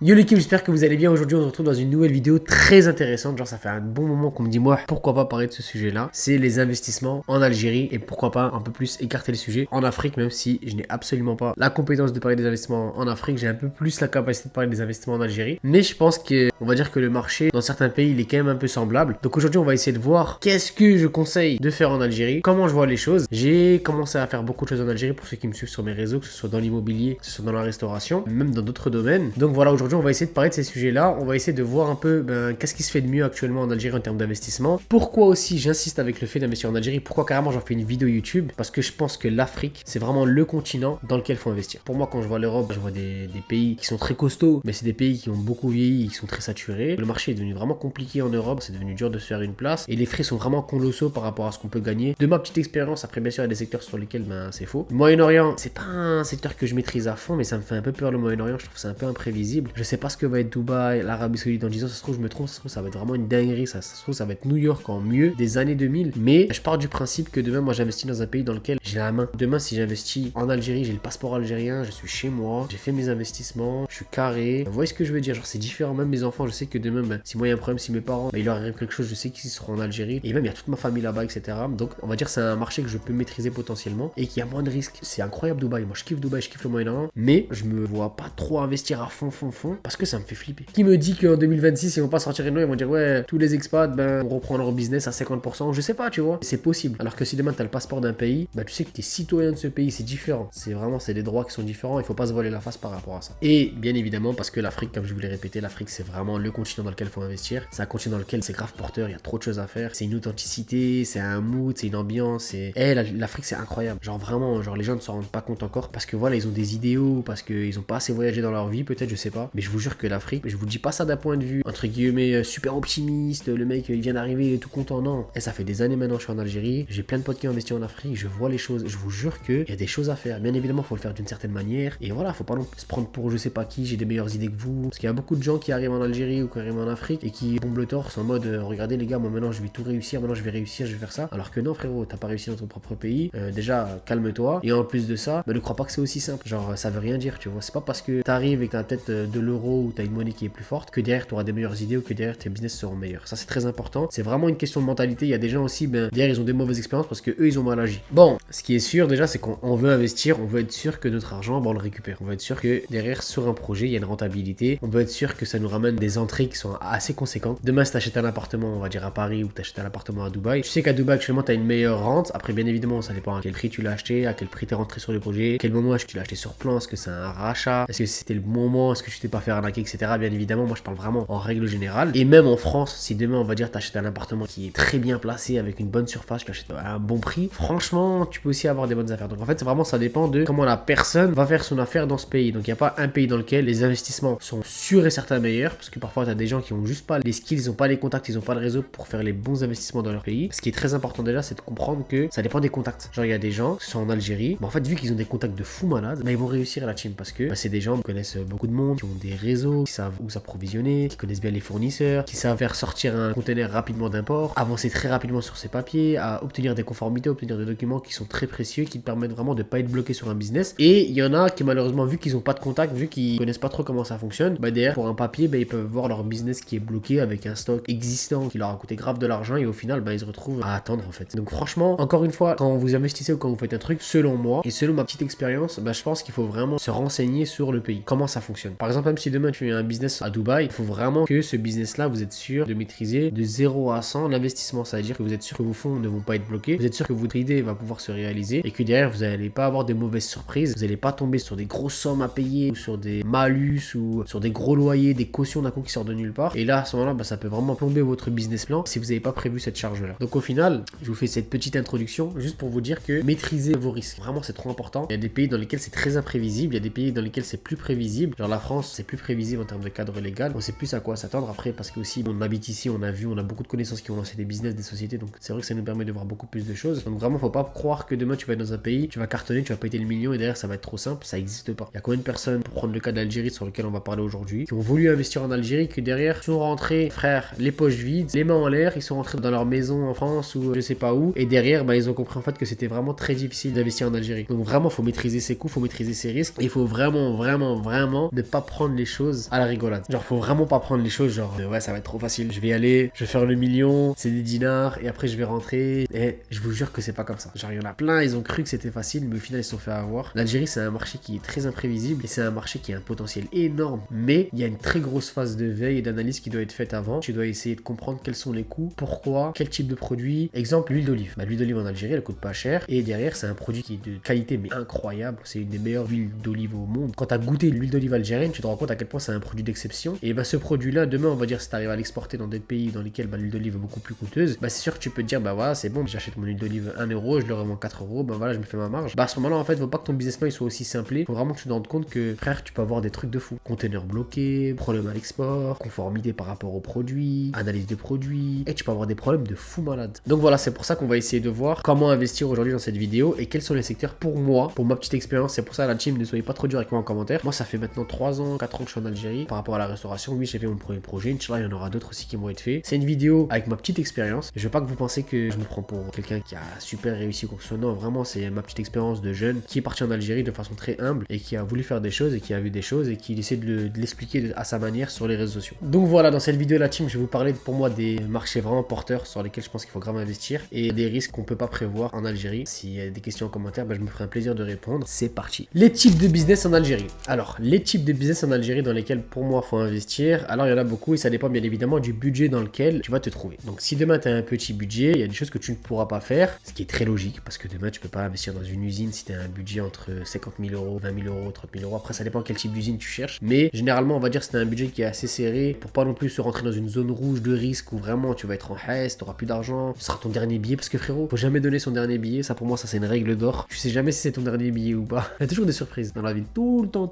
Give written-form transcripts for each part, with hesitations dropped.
Yo l'équipe, j'espère que vous allez bien. Aujourd'hui on se retrouve dans une nouvelle vidéo très intéressante. Genre ça fait un bon moment qu'on me dit moi pourquoi pas parler de ce sujet là. C'est les investissements en Algérie et pourquoi pas un peu plus écarter le sujet en Afrique, même si je n'ai absolument pas la compétence de parler des investissements en Afrique. J'ai un peu plus la capacité de parler des investissements en Algérie. Mais je pense que on va dire que le marché dans certains pays il est quand même un peu semblable. Donc aujourd'hui on va essayer de voir qu'est-ce que je conseille de faire en Algérie, comment je vois les choses. J'ai commencé à faire beaucoup de choses en Algérie pour ceux qui me suivent sur mes réseaux, que ce soit dans l'immobilier, que ce soit dans la restauration, même dans d'autres domaines. Donc voilà, aujourd'hui on va essayer de parler de ces sujets-là. On va essayer de voir un peu qu'est-ce qui se fait de mieux actuellement en Algérie en termes d'investissement. Pourquoi aussi j'insiste avec le fait d'investir en Algérie. Pourquoi carrément j'en fais une vidéo YouTube. Parce que je pense que l'Afrique, c'est vraiment le continent dans lequel il faut investir. Pour moi, quand je vois l'Europe, je vois des pays qui sont très costauds, mais c'est des pays qui ont beaucoup vieilli et qui sont très saturés. Le marché est devenu vraiment compliqué en Europe. C'est devenu dur de se faire une place. Et les frais sont vraiment colossaux par rapport à ce qu'on peut gagner. De ma petite expérience, après bien sûr, il y a des secteurs sur lesquels c'est faux. Le Moyen-Orient, c'est pas un secteur que je maîtrise à fond, mais ça me fait un peu peur le Moyen-Orient. Je trouve ça un peu imprévisible. Je sais pas ce que va être Dubaï, l'Arabie Saoudite dans 10 ans, ça se trouve, je me trompe, ça se trouve, ça va être vraiment une dinguerie, ça se trouve, ça va être New York en mieux des années 2000. Mais je pars du principe que demain, moi, j'investis dans un pays dans lequel j'ai la main. Demain, si j'investis en Algérie, j'ai le passeport algérien, je suis chez moi, j'ai fait mes investissements, je suis carré. Vous voyez ce que je veux dire? Genre, c'est différent. Même mes enfants, je sais que demain, si moi, il y a un problème, si mes parents, il leur arrive quelque chose, je sais qu'ils seront en Algérie. Et même, il y a toute ma famille là-bas, etc. Donc, on va dire, c'est un marché que je peux maîtriser potentiellement et qui a moins de risques. C'est incroyable, Dubaï. Moi, je kiffe Dubaï, je kiffe le Moyen-Orient. Mais je me vois pas trop investir à fond, parce que ça me fait flipper. Qui me dit qu'en 2026, ils vont pas sortir une loi, ils vont dire ouais, tous les expats, on reprend leur business à 50%. Je sais pas, tu vois. C'est possible. Alors que si demain t'as le passeport d'un pays, tu sais que t'es citoyen de ce pays, c'est différent. C'est des droits qui sont différents. Il faut pas se voiler la face par rapport à ça. Et bien évidemment, parce que l'Afrique, comme je vous l'ai répété, l'Afrique c'est vraiment le continent dans lequel il faut investir. C'est un continent dans lequel c'est grave porteur. Il y a trop de choses à faire. C'est une authenticité, c'est un mood, c'est une ambiance. L'Afrique c'est incroyable. Genre vraiment, genre les gens ne s'en rendent pas compte encore parce que voilà, ils ont des idéaux, parce qu'ils ont pas assez voyagé dans leur vie, peut-être, je sais pas. Mais je vous jure que l'Afrique, je vous dis pas ça d'un point de vue entre guillemets super optimiste, le mec il vient d'arriver, il est tout content, non. Et ça fait des années maintenant que je suis en Algérie, j'ai plein de potes qui ont investi en Afrique, je vois les choses, je vous jure qu'il y a des choses à faire. Bien évidemment, faut le faire d'une certaine manière, et voilà, faut pas non plus se prendre pour je sais pas qui, j'ai des meilleures idées que vous, parce qu'il y a beaucoup de gens qui arrivent en Algérie ou qui arrivent en Afrique et qui bombent le torse en mode regardez les gars, moi maintenant je vais tout réussir, maintenant je vais réussir, je vais faire ça, alors que non frérot, t'as pas réussi dans ton propre pays, déjà calme-toi, et en plus de ça, ne crois pas que c'est aussi simple, genre ça veut rien dire, tu vois, c'est pas parce que t'arrives et que t'as peut-être de l'euro ou t'as une monnaie qui est plus forte que derrière t'auras des meilleures idées ou que derrière tes business seront meilleurs. Ça c'est très important. C'est vraiment une question de mentalité. Il y a des gens aussi, derrière ils ont des mauvaises expériences parce que eux ils ont mal agi. Bon, ce qui est sûr déjà c'est qu'on veut investir, on veut être sûr que notre argent on le récupère. On veut être sûr que derrière sur un projet il y a une rentabilité. On veut être sûr que ça nous ramène des entrées qui sont assez conséquentes. Demain si t'achètes un appartement on va dire à Paris ou t'achètes un appartement à Dubaï, tu sais qu'à Dubaï actuellement t'as une meilleure rente. Après bien évidemment ça dépend à quel prix tu l'as acheté, à quel prix t'es rentré sur le projet, à quel moment est-ce que tu l'as acheté sur plan, est-ce que c'est un rachat, est-ce que c'était le bon moment, est-ce que tu t'es pas fait arnaquer, etc. Bien évidemment, moi je parle vraiment en règle générale. Et même en France, si demain on va dire t'achètes un appartement qui est très bien placé avec une bonne surface, tu l'achètes à un bon prix, franchement tu peux aussi avoir des bonnes affaires. Donc en fait c'est vraiment ça dépend de comment la personne va faire son affaire dans ce pays. Donc il n'y a pas un pays dans lequel les investissements sont sûrs et certains meilleurs, parce que parfois t'as des gens qui ont juste pas les skills, ils ont pas les contacts, ils ont pas le réseau pour faire les bons investissements dans leur pays. Ce qui est très important déjà c'est de comprendre que ça dépend des contacts. Genre il y a des gens qui sont en Algérie, en fait vu qu'ils ont des contacts de fous malades, ils vont réussir à la team parce que c'est des gens qui connaissent beaucoup de monde, qui ont des réseaux, qui savent où s'approvisionner, qui connaissent bien les fournisseurs, qui savent faire sortir un conteneur rapidement d'un port, avancer très rapidement sur ses papiers, à obtenir des conformités, obtenir des documents qui sont très précieux, qui te permettent vraiment de pas être bloqué sur un business. Et il y en a qui malheureusement, vu qu'ils ont pas de contact, vu qu'ils connaissent pas trop comment ça fonctionne, derrière pour un papier, ils peuvent voir leur business qui est bloqué avec un stock existant qui leur a coûté grave de l'argent et au final, ils se retrouvent à attendre en fait. Donc franchement, encore une fois, quand vous investissez ou quand vous faites un truc, selon moi et selon ma petite expérience, je pense qu'il faut vraiment se renseigner sur le pays, comment ça fonctionne. Par exemple, même si demain tu fais un business à Dubaï, il faut vraiment que ce business là, vous êtes sûr de maîtriser de 0 à 100 l'investissement. Ça veut dire que vous êtes sûr que vos fonds ne vont pas être bloqués, vous êtes sûr que votre idée va pouvoir se réaliser et que derrière vous n'allez pas avoir de mauvaises surprises, vous n'allez pas tomber sur des grosses sommes à payer ou sur des malus ou sur des gros loyers, des cautions d'un coup qui sortent de nulle part. Et là à ce moment là, ça peut vraiment plomber votre business plan si vous n'avez pas prévu cette charge là. Donc au final, je vous fais cette petite introduction juste pour vous dire que maîtrisez vos risques. Vraiment c'est trop important. Il y a des pays dans lesquels c'est très imprévisible, il y a des pays dans lesquels c'est plus prévisible. Genre la France c'est plus prévisible en termes de cadre légal, on sait plus à quoi s'attendre après parce que aussi on habite ici, on a beaucoup de connaissances qui ont lancé des business, des sociétés, donc c'est vrai que ça nous permet de voir beaucoup plus de choses. Donc vraiment faut pas croire que demain tu vas être dans un pays, tu vas cartonner, tu vas péter le million et derrière ça va être trop simple, ça existe pas. Il y a combien de personnes, pour prendre le cas d'Algérie sur lequel on va parler aujourd'hui, qui ont voulu investir en Algérie, que derrière sont rentrés, frère, les poches vides, les mains en l'air, ils sont rentrés dans leur maison en France ou je sais pas où, et derrière ils ont compris en fait que c'était vraiment très difficile d'investir en Algérie. Donc vraiment faut maîtriser ses coûts, faut maîtriser ses risques, et il faut vraiment ne pas prendre prendre les choses à la rigolade. Genre, faut vraiment pas prendre les choses genre, ouais, ça va être trop facile. Je vais y aller, je vais faire le million, c'est des dinars, et après je vais rentrer. Et je vous jure que c'est pas comme ça. Genre, il y en a plein, ils ont cru que c'était facile, mais au final, ils se sont fait avoir. L'Algérie, c'est un marché qui est très imprévisible et c'est un marché qui a un potentiel énorme. Mais il y a une très grosse phase de veille et d'analyse qui doit être faite avant. Tu dois essayer de comprendre quels sont les coûts, pourquoi, quel type de produit. Exemple, l'huile d'olive. L'huile d'olive en Algérie, elle coûte pas cher. Et derrière, c'est un produit qui est de qualité, mais incroyable. C'est une des meilleures huiles d'olive au monde. Quand tu as goûté l'huile d'olive algérienne, tu te rends compte à quel point c'est un produit d'exception. Et ce produit-là, demain, on va dire, si tu arrives à l'exporter dans d'autres pays dans lesquels l'huile d'olive est beaucoup plus coûteuse, c'est sûr que tu peux te dire, voilà, c'est bon, j'achète mon huile d'olive 1 euro, je le revends 4 euros, voilà, je me fais ma marge. À ce moment-là, en fait, faut pas que ton business plan il soit aussi simplé. Faut vraiment que tu te rendes compte que, frère, tu peux avoir des trucs de fou. Conteneurs bloqués, problème à l'export, conformité par rapport aux produits, analyse des produits, et tu peux avoir des problèmes de fou malade. Donc voilà, c'est pour ça qu'on va essayer de voir comment investir aujourd'hui dans cette vidéo et quels sont les secteurs pour moi, pour ma petite expérience. C'est pour ça, la team, ne soyez pas trop dur avec moi en commentaire. Moi, ça fait maintenant 3 ans, 4 ans que je suis en Algérie. Par rapport à la restauration, oui, j'ai fait mon premier projet. Inch'Allah, il y en aura d'autres aussi qui vont être faits. C'est une vidéo avec ma petite expérience. Je veux pas que vous pensez que je me prends pour quelqu'un qui a super réussi ou quoi que ce soit. Non, vraiment, c'est ma petite expérience de jeune qui est parti en Algérie de façon très humble et qui a voulu faire des choses et qui a vu des choses et qui essaie de l'expliquer à sa manière sur les réseaux sociaux. Donc voilà, dans cette vidéo, la team, je vais vous parler pour moi des marchés vraiment porteurs sur lesquels je pense qu'il faut grave investir et des risques qu'on peut pas prévoir en Algérie. S'il y a des questions en commentaire, je me ferai un plaisir de répondre. C'est parti. Les types de business en Algérie. Alors, les types de business en Algérie dans lesquels pour moi il faut investir, alors il y en a beaucoup et ça dépend bien évidemment du budget dans lequel tu vas te trouver. Donc si demain tu as un petit budget, il y a des choses que tu ne pourras pas faire, ce qui est très logique parce que demain tu peux pas investir dans une usine si tu as un budget entre 50 000 euros, 20 000 euros, 30 000 euros. Après ça dépend quel type d'usine tu cherches, mais généralement on va dire que c'est un budget qui est assez serré pour pas non plus se rentrer dans une zone rouge de risque où vraiment tu vas être en haisse, tu auras plus d'argent, ce sera ton dernier billet parce que frérot, faut jamais donner son dernier billet, ça pour moi ça c'est une règle d'or. Tu sais jamais si c'est ton dernier billet ou pas. Il y a toujours des surprises dans la vie, tout le temps.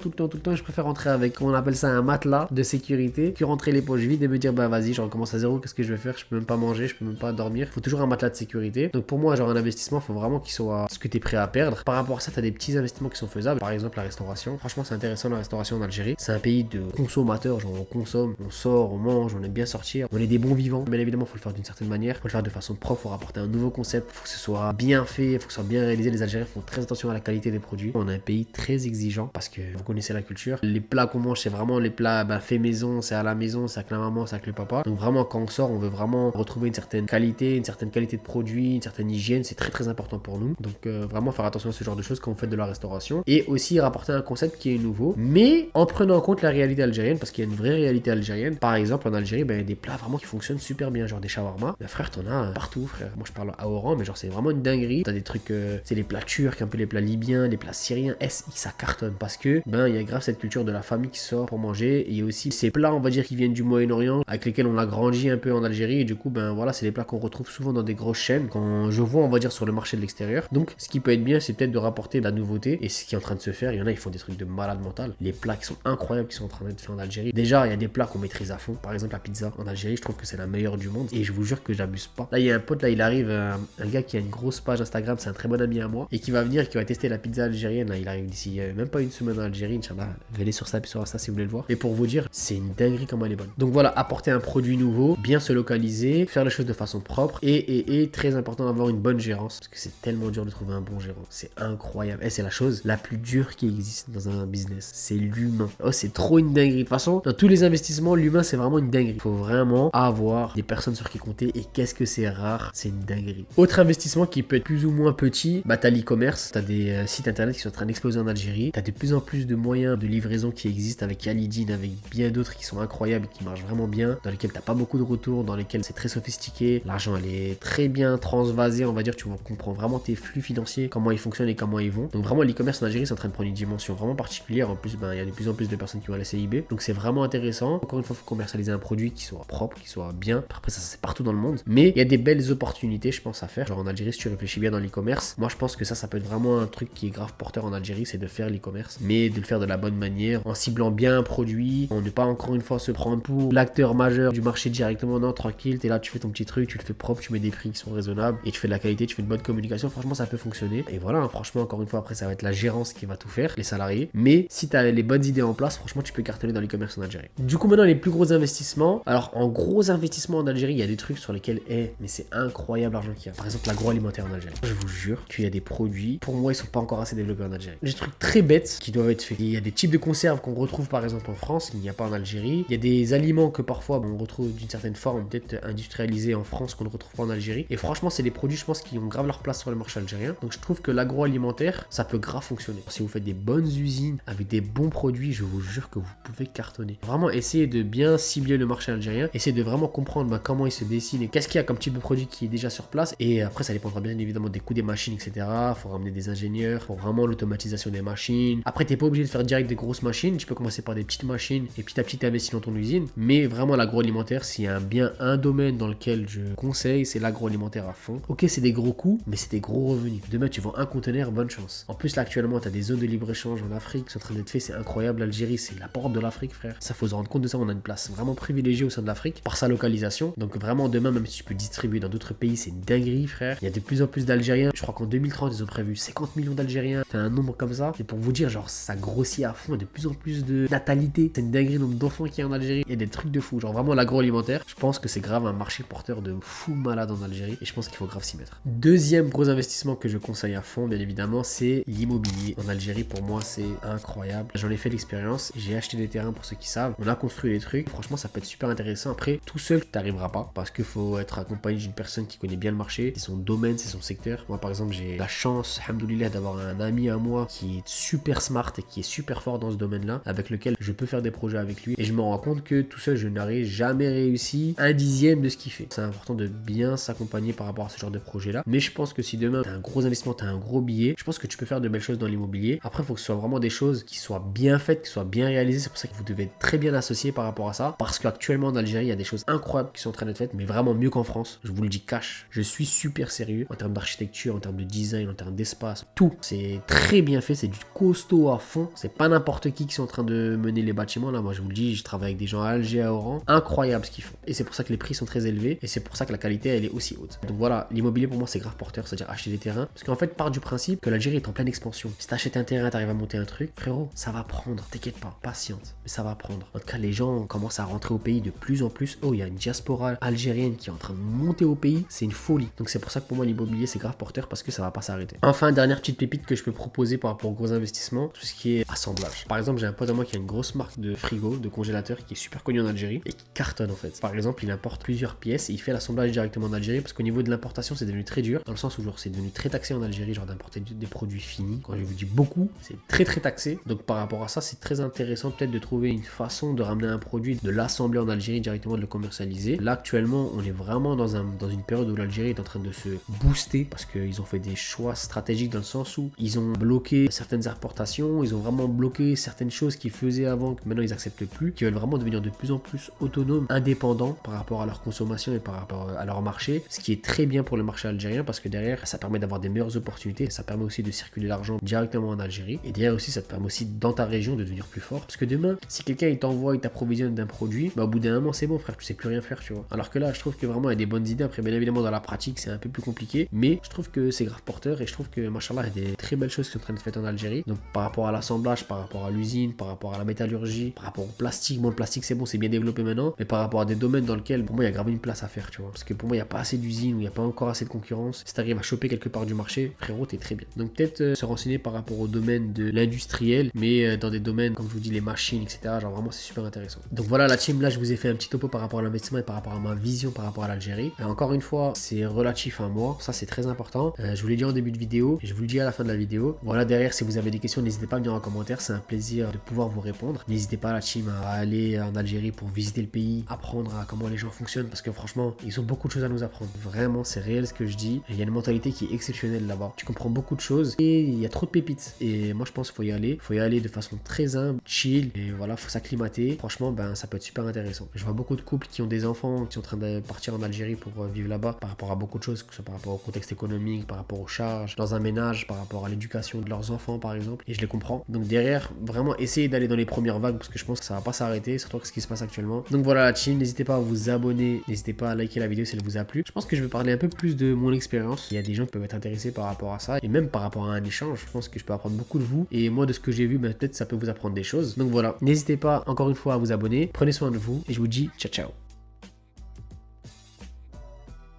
Je préfère rentrer avec, on appelle ça un matelas de sécurité, que rentrer les poches vides et me dire vas-y, je recommence à zéro, qu'est-ce que je vais faire, je peux même pas manger, je peux même pas dormir. Faut toujours un matelas de sécurité. Donc pour moi, genre un investissement, faut vraiment qu'il soit ce que tu es prêt à perdre. Par rapport à ça, tu as des petits investissements qui sont faisables. Par exemple, la restauration. Franchement, c'est intéressant la restauration en Algérie. C'est un pays de consommateurs, genre on consomme, on sort, on mange, on aime bien sortir, on est des bons vivants. Bien évidemment, faut le faire d'une certaine manière, faut le faire de façon propre, faut rapporter un nouveau concept, faut que ce soit bien fait, faut que ce soit bien réalisé. Les Algériens font très attention à la qualité des produits. On a un pays très exigeant parce que vous connaissez la culture. Les plats qu'on mange, c'est vraiment les plats faits maison, c'est à la maison, c'est avec la maman, c'est avec le papa. Donc vraiment, quand on sort, on veut vraiment retrouver une certaine qualité de produit, une certaine hygiène. C'est très très important pour nous. Donc vraiment faire attention à ce genre de choses quand on fait de la restauration. Et aussi rapporter un concept qui est nouveau, mais en prenant en compte la réalité algérienne, parce qu'il y a une vraie réalité algérienne. Par exemple, en Algérie, il y a des plats vraiment qui fonctionnent super bien, genre des shawarma. Frère, t'en as partout, frère. Moi, je parle à Oran, mais genre c'est vraiment une dinguerie. T'as des trucs, c'est les plats turcs, un peu les plats libyens, les plats syriens. Ça cartonne parce que il y a grave cette culture de la famille qui sort pour manger. Et il y a aussi ces plats, on va dire, qui viennent du Moyen-Orient, avec lesquels on a grandi un peu en Algérie. Et du coup, voilà, c'est les plats qu'on retrouve souvent dans des grosses chaînes. Quand je vois, on va dire, sur le marché de l'extérieur. Donc, ce qui peut être bien, c'est peut-être de rapporter de la nouveauté. Et ce qui est en train de se faire, il y en a, ils font des trucs de malade mental. Les plats qui sont incroyables, qui sont en train d'être faits en Algérie. Déjà, il y a des plats qu'on maîtrise à fond. Par exemple, la pizza en Algérie, je trouve que c'est la meilleure du monde. Et je vous jure que j'abuse pas. Là, il y a un pote, là, il arrive, un gars qui a une grosse page Instagram, c'est un très bon ami à moi. Et qui va venir, qui va tester la pizza algérienne. Là, il arrive d'ici même pas une semaine en Algérie. Inch'Allah, venez sur ça si vous voulez le voir. Et pour vous dire, c'est une dinguerie comme elle est bonne. Donc voilà, apporter un produit nouveau, bien se localiser, faire les choses de façon propre et très important d'avoir une bonne gérance parce que c'est tellement dur de trouver un bon gérant. C'est incroyable. Et c'est la chose la plus dure qui existe dans un business. C'est l'humain. Oh, c'est trop une dinguerie. De toute façon, dans tous les investissements, l'humain c'est vraiment une dinguerie. Il faut vraiment avoir des personnes sur qui compter et qu'est-ce que c'est rare, c'est une dinguerie. Autre investissement qui peut être plus ou moins petit, t'as l'e-commerce, t'as des sites internet qui sont en train d'exploser en Algérie, t'as de plus en plus de moyens de livraison qui existent avec Alidine, avec bien d'autres qui sont incroyables et qui marchent vraiment bien, dans lesquels t'as pas beaucoup de retours, dans lesquels c'est très sophistiqué, l'argent elle est très bien transvasé, on va dire, tu comprends vraiment tes flux financiers, comment ils fonctionnent et comment ils vont. Donc vraiment l'e-commerce en Algérie c'est en train de prendre une dimension vraiment particulière. En plus il y a de plus en plus de personnes qui vont laisser eBay, donc c'est vraiment intéressant. Encore une fois, il faut commercialiser un produit qui soit propre, qui soit bien. Après ça c'est partout dans le monde, mais il y a des belles opportunités je pense à faire. Genre en Algérie, si tu réfléchis bien dans l'e-commerce, moi je pense que ça peut être vraiment un truc qui est grave porteur en Algérie, c'est de faire l'e-commerce, mais de le faire de la bonne manière, en ciblant bien un produit, en ne pas encore une fois se prendre pour l'acteur majeur du marché directement. Non, tranquille, t'es là, tu fais ton petit truc, tu le fais propre, tu mets des prix qui sont raisonnables et tu fais de la qualité, tu fais de bonne communication. Franchement ça peut fonctionner. Et voilà, franchement encore une fois, après ça va être la gérance qui va tout faire, les salariés, mais si t'as les bonnes idées en place, franchement tu peux cartonner dans l'e-commerce en Algérie. Du coup maintenant les plus gros investissements. Alors en gros investissement en Algérie, il y a des trucs sur lesquels mais c'est incroyable l'argent qu'il y a. Par exemple l'agroalimentaire en Algérie. Je vous jure qu'il y a des produits, pour moi ils sont pas encore assez développés en Algérie. Des trucs très bêtes qui doivent être faits. Il y a des types de conserves qu'on retrouve par exemple en France, qu'il n'y a pas en Algérie. Il y a des aliments que parfois on retrouve d'une certaine forme, peut-être industrialisés en France qu'on ne retrouve pas en Algérie. Et franchement, c'est des produits, je pense, qui ont grave leur place sur le marché algérien. Donc je trouve que l'agroalimentaire, ça peut grave fonctionner. Si vous faites des bonnes usines avec des bons produits, je vous jure que vous pouvez cartonner. Vraiment, essayez de bien cibler le marché algérien, essayez de vraiment comprendre comment il se dessine et qu'est-ce qu'il y a comme type de produit qui est déjà sur place. Et après, ça dépendra bien évidemment des coûts des machines, etc. Faut ramener des ingénieurs pour vraiment l'automatisation des machines. Après, t'es pas obligé de faire direct des grosses machines, tu peux commencer par des petites machines et petit à petit t'investis dans ton usine. Mais vraiment, l'agroalimentaire, s'il y a bien un domaine dans lequel je conseille, c'est l'agroalimentaire à fond. Ok, c'est des gros coûts, mais c'est des gros revenus. Demain, tu vends un conteneur, bonne chance. En plus, là, actuellement, t'as des zones de libre-échange en Afrique qui sont en train d'être faites, c'est incroyable. L'Algérie, c'est la porte de l'Afrique, frère. Ça, faut se rendre compte de ça. On a une place vraiment privilégiée au sein de l'Afrique par sa localisation. Donc, vraiment, demain, même si tu peux distribuer dans d'autres pays, c'est une dinguerie, frère. Il y a de plus en plus d'Algériens. Je crois qu'en 2030, ils ont prévu 50 millions d'Algériens. T'as un nombre comme ça. Et pour vous dire, genre, ça grossit à fond. Il y a de plus en plus de natalité. C'est une dinguerie, le nombre d'enfants qu'il y a en Algérie. Il y a des trucs de fou. Genre, vraiment, l'agroalimentaire, je pense que c'est grave un marché porteur de fou malade en Algérie. Et je pense qu'il faut grave s'y mettre. Deuxième gros investissement que je conseille à fond, bien évidemment, c'est l'immobilier. En Algérie, pour moi, c'est incroyable. J'en ai fait l'expérience. J'ai acheté des terrains pour ceux qui savent. On a construit des trucs. Franchement, ça peut être super intéressant. Après, tout seul, tu n'arriveras pas parce qu'il faut être accompagné d'une personne qui connaît bien le marché. C'est son domaine, c'est son secteur. Moi, par exemple, j'ai la chance, alhamdoulilah, d'avoir un ami à moi qui est super smart et qui est super fort dans ce domaine-là, avec lequel je peux faire des projets avec lui. Et je me rends compte que tout seul, je n'aurais jamais réussi un dixième de ce qu'il fait. C'est important de bien s'accompagner par rapport à ce genre de projet-là. Mais je pense que si demain, tu as un gros investissement, tu as un gros billet, je pense que tu peux faire de belles choses dans l'immobilier. Après, il faut que ce soit vraiment des choses qui soient bien faites, qui soient bien réalisées. C'est pour ça que vous devez être très bien associé par rapport à ça. Parce qu'actuellement, en Algérie, il y a des choses incroyables qui sont en train d'être faites, mais vraiment mieux qu'en France. Je vous le dis cash. Je suis super sérieux en termes d'architecture, en termes de design, en termes d'espace. Tout. C'est très bien fait. C'est du costaud à fond. C'est pas n'importe qui sont en train de mener les bâtiments. Là, moi, je vous le dis, je travaille avec des gens à Alger, à Oran. Incroyable ce qu'ils font. Et c'est pour ça que les prix sont très élevés. Et c'est pour ça que la qualité, elle est aussi haute. Donc voilà, l'immobilier pour moi, c'est grave porteur. C'est-à-dire acheter des terrains. Parce qu'en fait, part du principe que l'Algérie est en pleine expansion. Si t'achètes un terrain, t'arrives à monter un truc, frérot, ça va prendre. T'inquiète pas, patiente. Mais ça va prendre. En tout cas, les gens commencent à rentrer au pays de plus en plus. Oh, il y a une diaspora algérienne qui est en train de monter au pays. C'est une folie. Donc c'est pour ça que pour moi, l'immobilier, c'est grave porteur parce que ça va pas s'arrêter. Enfin, dernière petite pépite que je peux proposer par rapport aux gros investissements, tout ce qui est assemblage. Par exemple, j'ai un pote à moi qui a une grosse marque de frigo, de congélateur qui est super connue en Algérie et qui cartonne en fait. Par exemple, il importe plusieurs pièces et il fait l'assemblage directement en Algérie parce qu'au niveau de l'importation, c'est devenu très dur dans le sens où genre c'est devenu très taxé en Algérie, genre d'importer des produits finis. Quand je vous dis beaucoup, c'est très très taxé. Donc par rapport à ça, c'est très intéressant peut-être de trouver une façon de ramener un produit, de l'assembler en Algérie directement, de le commercialiser. Là actuellement, on est vraiment dans une période où l'Algérie est en train de se booster parce qu'ils ont fait des choix stratégiques dans le sens où ils ont bloqué certaines importations, ils ont vraiment bloqué certaines choses qu'ils faisaient avant que maintenant ils acceptent plus, qui veulent vraiment devenir de plus en plus autonomes, indépendants par rapport à leur consommation et par rapport à leur marché, ce qui est très bien pour le marché algérien parce que derrière ça permet d'avoir des meilleures opportunités, ça permet aussi de circuler l'argent directement en Algérie et derrière aussi ça te permet aussi dans ta région de devenir plus fort parce que demain si quelqu'un il t'envoie, il t'approvisionne d'un produit, bah au bout d'un moment c'est bon frère, tu sais plus rien faire, tu vois. Alors que là je trouve que vraiment il y a des bonnes idées, après bien évidemment dans la pratique c'est un peu plus compliqué, mais je trouve que c'est grave porteur et je trouve que machallah il y a des très belles choses qui sont en train de se faire en Algérie. Donc par rapport à l'assemblage, par rapport à l'usine, par rapport à la métallurgie, par rapport au plastique, bon le plastique c'est bon, c'est bien développé maintenant, mais par rapport à des domaines dans lesquels pour moi il y a grave une place à faire, tu vois. Parce que pour moi il n'y a pas assez d'usines, il n'y a pas encore assez de concurrence. Si tu arrives à choper quelque part du marché, frérot t'es très bien. Donc peut-être se renseigner par rapport au domaine de l'industriel, mais dans des domaines comme je vous dis les machines, etc. Genre vraiment c'est super intéressant. Donc voilà la team, là je vous ai fait un petit topo par rapport à l'investissement et par rapport à ma vision par rapport à l'Algérie. Encore une fois c'est relatif à moi, ça c'est très important. Je vous l'ai dit en début de vidéo et je vous le dis à la fin de la vidéo. Voilà, derrière si vous avez des questions n'hésitez pas à me dire en commentaire, c'est un plaisir de pouvoir vous répondre. N'hésitez pas la team à aller en Algérie pour visiter le pays, apprendre à comment les gens fonctionnent parce que franchement ils ont beaucoup de choses à nous apprendre. Vraiment c'est réel ce que je dis. Il y a une mentalité qui est exceptionnelle là-bas. Tu comprends beaucoup de choses et il y a trop de pépites. Et moi je pense qu'il faut y aller de façon très humble, chill et voilà, faut s'acclimater. Franchement ben ça peut être super intéressant. Je vois beaucoup de couples qui ont des enfants qui sont en train de partir en Algérie pour vivre là-bas par rapport à beaucoup de choses, que ce soit par rapport au contexte économique, par rapport aux charges dans un ménage, par rapport à l'éducation de leurs enfants par exemple, et je les comprends. Donc derrière, vraiment essayez d'aller dans les premières vagues parce que je pense que ça va pas s'arrêter, surtout avec ce qui se passe actuellement. Donc voilà la team, n'hésitez pas à vous abonner, n'hésitez pas à liker la vidéo si elle vous a plu. Je pense que je vais parler un peu plus de mon expérience. Il y a des gens qui peuvent être intéressés par rapport à ça et même par rapport à un échange. Je pense que je peux apprendre beaucoup de vous et moi de ce que j'ai vu, ben, peut-être ça peut vous apprendre des choses. Donc voilà, n'hésitez pas encore une fois à vous abonner, prenez soin de vous et je vous dis ciao ciao.